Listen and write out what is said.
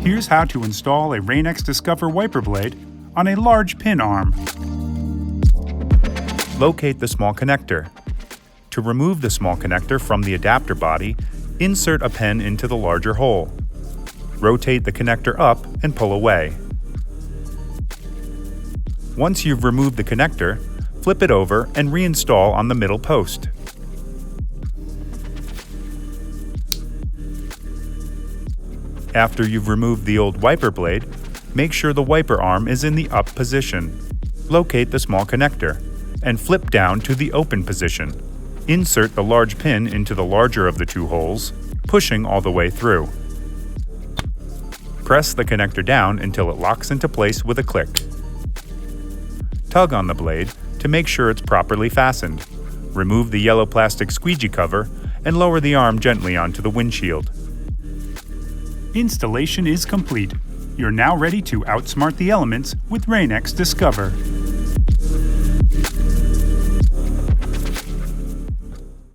Here's how to install a Rain-X Discover wiper blade on a large pin arm. Locate the small connector. To remove the small connector from the adapter body, insert a pen into the larger hole. Rotate the connector up and pull away. Once you've removed the connector, flip it over and reinstall on the middle post. After you've removed the old wiper blade, make sure the wiper arm is in the up position. Locate the small connector and flip down to the open position. Insert the large pin into the larger of the two holes, pushing all the way through. Press the connector down until it locks into place with a click. Tug on the blade to make sure it's properly fastened. Remove the yellow plastic squeegee cover and lower the arm gently onto the windshield. Installation is complete. You're now ready to outsmart the elements with Rain-X Discover.